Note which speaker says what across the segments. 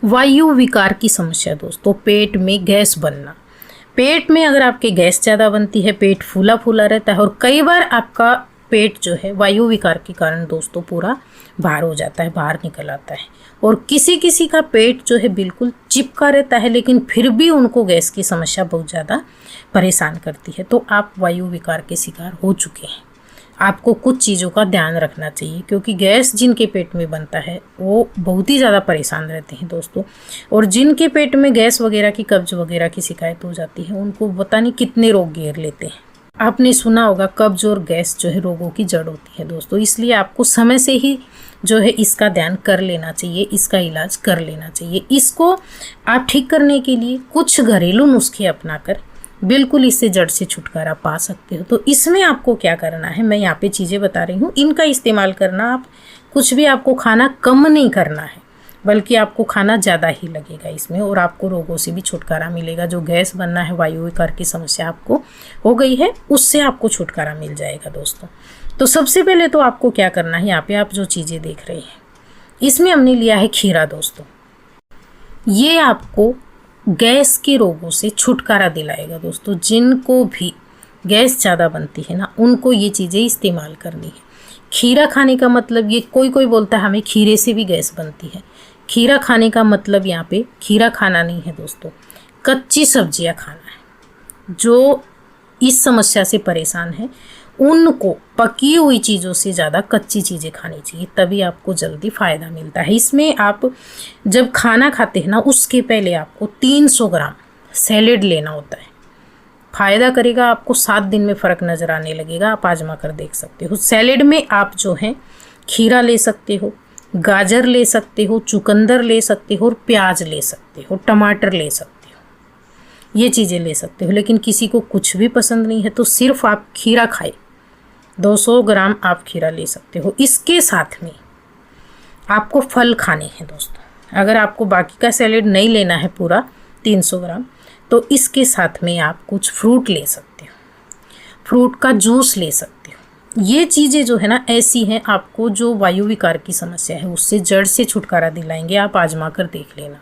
Speaker 1: वायु विकार की समस्या दोस्तों, पेट में गैस बनना। पेट में अगर आपके गैस ज़्यादा बनती है, पेट फूला फूला रहता है और कई बार आपका पेट जो है वायु विकार के कारण दोस्तों पूरा बाहर हो जाता है, बाहर निकल आता है। और किसी किसी का पेट जो है बिल्कुल चिपका रहता है, लेकिन फिर भी उनको गैस की समस्या बहुत ज़्यादा परेशान करती है। तो आप वायु विकार के शिकार हो चुके हैं। आपको कुछ चीज़ों का ध्यान रखना चाहिए, क्योंकि गैस जिनके पेट में बनता है वो बहुत ही ज़्यादा परेशान रहते हैं दोस्तों। और जिनके पेट में गैस वगैरह की, कब्ज वगैरह की शिकायत हो जाती है, उनको पता नहीं कितने रोग घेर लेते हैं। आपने सुना होगा कब्ज और गैस जो है रोगों की जड़ होती है दोस्तों। इसलिए आपको समय से ही जो है इसका ध्यान कर लेना चाहिए, इसका इलाज कर लेना चाहिए। इसको आप ठीक करने के लिए कुछ घरेलू नुस्खे अपनाकर बिल्कुल इससे जड़ से छुटकारा पा सकते हो। तो इसमें आपको क्या करना है, मैं यहाँ पे चीज़ें बता रही हूँ, इनका इस्तेमाल करना। आप कुछ भी, आपको खाना कम नहीं करना है, बल्कि आपको खाना ज़्यादा ही लगेगा इसमें, और आपको रोगों से भी छुटकारा मिलेगा। जो गैस बनना है, वायु विकार की समस्या आपको हो गई है, उससे आपको छुटकारा मिल जाएगा दोस्तों। तो सबसे पहले तो आपको क्या करना है, यहाँ पे आप जो चीज़ें देख रहे हैं इसमें हमने लिया है खीरा दोस्तों। ये आपको गैस के रोगों से छुटकारा दिलाएगा दोस्तों। जिनको भी गैस ज़्यादा बनती है ना, उनको ये चीज़ें इस्तेमाल करनी है। खीरा खाने का मतलब, ये कोई बोलता है हमें खीरे से भी गैस बनती है। खीरा खाने का मतलब यहाँ पे खीरा खाना नहीं है दोस्तों, कच्ची सब्जियाँ खाना है। जो इस समस्या से परेशान है उनको पकी हुई चीज़ों से ज़्यादा कच्ची चीज़ें खानी चाहिए, तभी आपको जल्दी फ़ायदा मिलता है। इसमें आप जब खाना खाते हैं ना, उसके पहले आपको 300 ग्राम सैलेड लेना होता है। फ़ायदा करेगा, आपको 7 दिन में फ़र्क नज़र आने लगेगा। आप आजमा कर देख सकते हो। सैलेड में आप जो है खीरा ले सकते हो, गाजर ले सकते हो, चुकंदर ले सकते हो और प्याज ले सकते हो, टमाटर ले सकते हो, ये चीज़ें ले सकते हो। लेकिन किसी को कुछ भी पसंद नहीं है तो सिर्फ आप खीरा खाए, 200 ग्राम आप खीरा ले सकते हो। इसके साथ में आपको फल खाने हैं दोस्तों। अगर आपको बाकी का सैलेड नहीं लेना है पूरा 300 ग्राम, तो इसके साथ में आप कुछ फ्रूट ले सकते हो, फ्रूट का जूस ले सकते हो। ये चीज़ें जो है ना ऐसी हैं, आपको जो वायु विकार की समस्या है उससे जड़ से छुटकारा दिलाएंगे। आप आजमा कर देख लेना।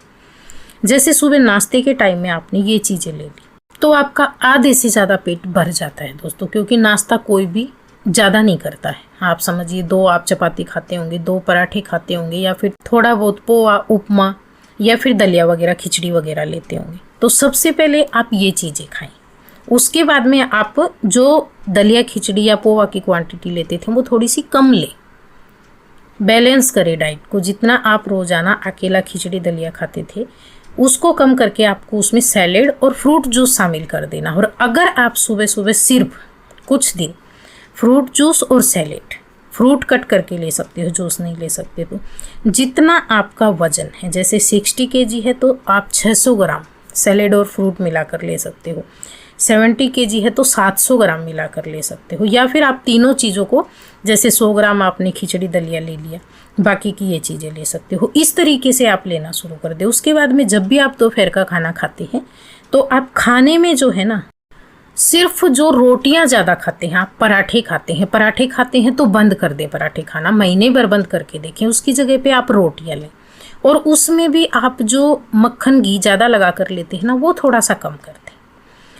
Speaker 1: जैसे सुबह नाश्ते के टाइम में आपने ये चीज़ें ले ली तो आपका आधे से ज़्यादा पेट भर जाता है दोस्तों, क्योंकि नाश्ता कोई भी ज़्यादा नहीं करता है। आप समझिए 2 आप चपाती खाते होंगे, 2 पराठे खाते होंगे, या फिर थोड़ा बहुत पोहा, उपमा या फिर दलिया वगैरह, खिचड़ी वगैरह लेते होंगे। तो सबसे पहले आप ये चीज़ें खाएं। उसके बाद में आप जो दलिया, खिचड़ी या पोहा की क्वांटिटी लेते थे वो थोड़ी सी कम लें। बैलेंस करें डाइट को। जितना आप रोज़ाना अकेला खिचड़ी दलिया खाते थे उसको कम करके आपको उसमें सैलेड और फ्रूट जूस शामिल कर देना। और अगर आप सुबह सुबह सिर्फ कुछ दिन फ्रूट जूस और सैलेड, फ्रूट कट करके ले सकते हो, जूस नहीं ले सकते तो जितना आपका वज़न है, जैसे 60 kg है तो आप 600 ग्राम सैलेड और फ्रूट मिलाकर ले सकते हो। 70 kg है तो 700 ग्राम मिलाकर ले सकते हो। या फिर आप तीनों चीज़ों को, जैसे 100 ग्राम आपने खिचड़ी दलिया ले लिया, बाकी की ये चीज़ें ले सकते हो। इस तरीके से आप लेना शुरू कर दे। उसके बाद में जब भी आप दोपहर का खाना खाते हैं तो आप खाने में जो है ना, सिर्फ जो रोटियां ज़्यादा खाते हैं, आप पराठे खाते हैं तो बंद कर दें पराठे खाना। महीने भर बंद करके देखें। उसकी जगह पे आप रोटियां लें, और उसमें भी आप जो मक्खन घी ज़्यादा लगा कर लेते हैं ना, वो थोड़ा सा कम कर दें।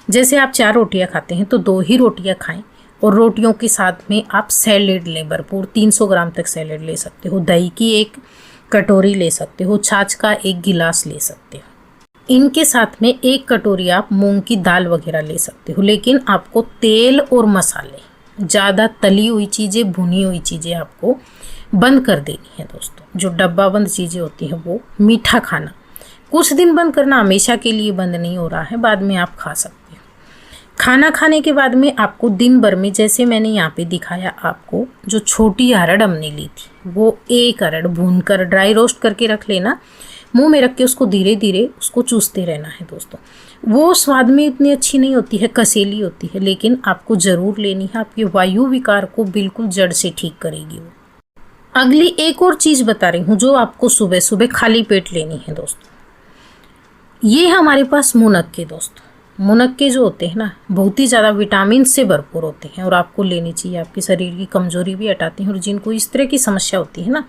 Speaker 1: जैसे आप 4 रोटियां खाते हैं तो 2 ही रोटियां खाएं, और रोटियों के साथ में आप सैलेड लें भरपूर। 300 ग्राम तक सैलेड ले सकते हो। दही की 1 कटोरी ले सकते हो, छाछ का 1 गिलास ले सकते हो। इनके साथ में 1 कटोरी आप मूंग की दाल वगैरह ले सकते हो। लेकिन आपको तेल और मसाले, ज़्यादा तली हुई चीज़ें, भुनी हुई चीज़ें आपको बंद कर देनी है दोस्तों। जो डब्बा बंद चीज़ें होती हैं, वो मीठा खाना कुछ दिन बंद करना, हमेशा के लिए बंद नहीं हो रहा है, बाद में आप खा सकते हो। खाना खाने के बाद में आपको दिन भर में, जैसे मैंने यहाँ पे दिखाया आपको, जो छोटी अरहर हमने ली थी वो 1 अरहर भून कर ड्राई रोस्ट करके रख लेना। मुंह में रख के उसको धीरे धीरे उसको चूसते रहना है दोस्तों। वो स्वाद में इतनी अच्छी नहीं होती है, कसेली होती है, लेकिन आपको ज़रूर लेनी है। आपके वायु विकार को बिल्कुल जड़ से ठीक करेगी वो। अगली एक और चीज़ बता रही हूँ जो आपको सुबह सुबह खाली पेट लेनी है दोस्तों। ये हमारे पास मुनक्के दोस्तों। मुनक्के जो होते हैं ना, बहुत ही ज़्यादा विटामिन से भरपूर होते हैं और आपको लेनी चाहिए। आपके शरीर की कमजोरी भी हटाते हैं, और जिनको इस तरह की समस्या होती है ना,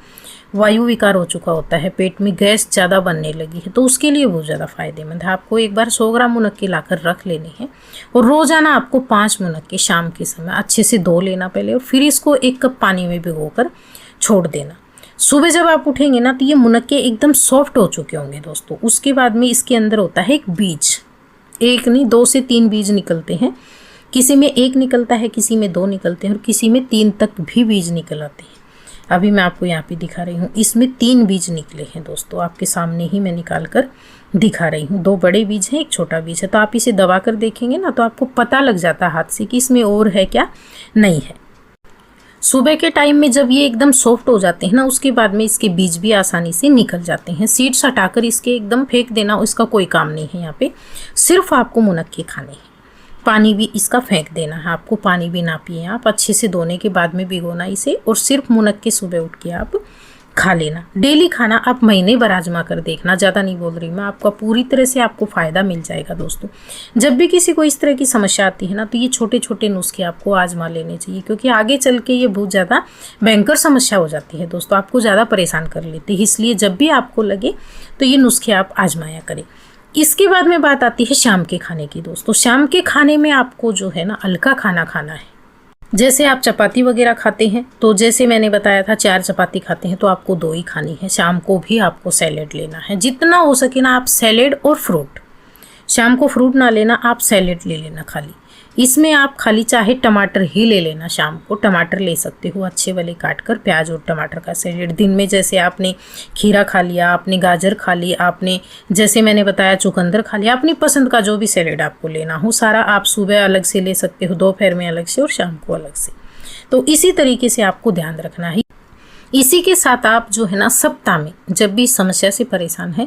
Speaker 1: वायु विकार हो चुका होता है, पेट में गैस ज़्यादा बनने लगी है, तो उसके लिए बहुत ज़्यादा फायदेमंद है। आपको एक बार 100 ग्राम मुनक्के लाकर रख लेने हैं और रोज़ाना आपको 5 मुनक्के शाम के समय अच्छे से धो लेना पहले, और फिर इसको 1 कप पानी में भिगोकर छोड़ देना। सुबह जब आप उठेंगे ना तो ये मुनक्के एकदम सॉफ्ट हो चुके होंगे दोस्तों। उसके बाद में इसके अंदर होता है एक बीज, एक नहीं 2 से 3 बीज निकलते हैं। किसी में 1 निकलता है, किसी में 2 निकलते हैं और किसी में 3 तक भी बीज निकल आते हैं। अभी मैं आपको यहाँ पे दिखा रही हूँ, इसमें 3 बीज निकले हैं दोस्तों, आपके सामने ही मैं निकाल कर दिखा रही हूँ। 2 बड़े बीज हैं, 1 छोटा बीज है। तो आप इसे दबा कर देखेंगे ना तो आपको पता लग जाता है हाथ से कि इसमें और है क्या नहीं है। सुबह के टाइम में जब ये एकदम सॉफ्ट हो जाते हैं ना, उसके बाद में इसके बीज भी आसानी से निकल जाते हैं। सीड्स हटाकर इसके एकदम फेंक देना, इसका कोई काम नहीं है। यहाँ पे सिर्फ आपको मुनक्के खाने हैं। पानी भी इसका फेंक देना है, आपको पानी भी ना पिए आप। अच्छे से धोने के बाद में भिगोना इसे, और सिर्फ मुनक्के सुबह उठ के आप खा लेना। डेली खाना आप महीने भर आजमा कर देखना, ज़्यादा नहीं बोल रही मैं, आपका पूरी तरह से आपको फ़ायदा मिल जाएगा दोस्तों। जब भी किसी को इस तरह की समस्या आती है ना तो ये छोटे छोटे नुस्खे आपको आजमा लेने चाहिए, क्योंकि आगे चल के ये बहुत ज़्यादा भयंकर समस्या हो जाती है दोस्तों, आपको ज़्यादा परेशान कर लेती है। इसलिए जब भी आपको लगे तो ये नुस्खे आप आजमाया करें। इसके बाद में बात आती है शाम के खाने की दोस्तों। शाम के खाने में आपको जो है ना हल्का खाना खाना है। जैसे आप चपाती वगैरह खाते हैं तो जैसे मैंने बताया था 4 चपाती खाते हैं तो आपको 2 ही खानी है। शाम को भी आपको सैलेड लेना है, जितना हो सके ना आप सैलेड और फ्रूट। शाम को फ्रूट ना लेना, आप सैलेड ले लेना खाली। इसमें आप खाली चाहे टमाटर ही ले लेना, शाम को टमाटर ले सकते हो अच्छे वाले काट कर, प्याज और टमाटर का सैलेड। दिन में जैसे आपने खीरा खा लिया, आपने गाजर खा ली, आपने जैसे मैंने बताया चुकंदर खा लिया, अपनी पसंद का जो भी सैलेड आपको लेना हो सारा आप सुबह अलग से ले सकते हो, दोपहर में अलग से और शाम को अलग से। तो इसी तरीके से आपको ध्यान रखना है। इसी के साथ आप जो है ना सप्ताह में जब भी समस्या से परेशान है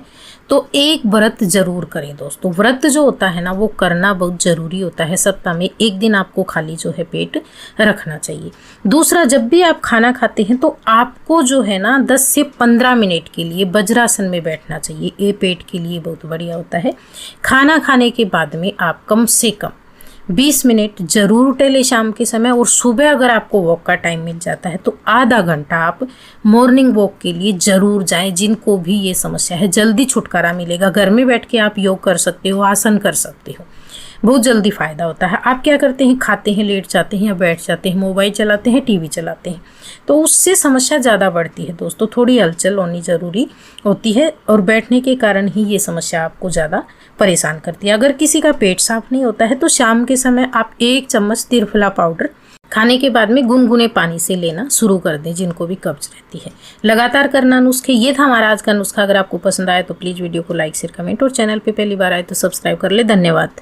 Speaker 1: तो एक व्रत जरूर करें दोस्तों। व्रत जो होता है ना वो करना बहुत ज़रूरी होता है। सप्ताह में 1 दिन आपको खाली जो है पेट रखना चाहिए। दूसरा, जब भी आप खाना खाते हैं तो आपको जो है ना 10 से 15 मिनट के लिए वज्रासन में बैठना चाहिए। ये पेट के लिए बहुत बढ़िया होता है। खाना खाने के बाद में आप कम से कम 20 मिनट जरूर टहले शाम के समय, और सुबह अगर आपको वॉक का टाइम मिल जाता है तो आधा घंटा आप मॉर्निंग वॉक के लिए ज़रूर जाएं। जिनको भी ये समस्या है जल्दी छुटकारा मिलेगा। घर में बैठ के आप योग कर सकते हो, आसन कर सकते हो, बहुत जल्दी फ़ायदा होता है। आप क्या करते हैं, खाते हैं, लेट जाते हैं या बैठ जाते हैं, मोबाइल चलाते हैं, टीवी चलाते हैं, तो उससे समस्या ज़्यादा बढ़ती है दोस्तों। थोड़ी हलचल होनी ज़रूरी होती है और बैठने के कारण ही ये समस्या आपको ज़्यादा परेशान करती है। अगर किसी का पेट साफ नहीं होता है तो शाम के समय आप 1 चम्मच त्रिफला पाउडर खाने के बाद में गुनगुने पानी से लेना शुरू कर दें, जिनको भी कब्ज रहती है। लगातार करना नुस्खे। ये था हमारा आज का नुस्खा। अगर आपको पसंद आया तो प्लीज़ वीडियो को लाइक शेयर कमेंट, और चैनल पे पहली बार आए तो सब्सक्राइब कर ले। धन्यवाद।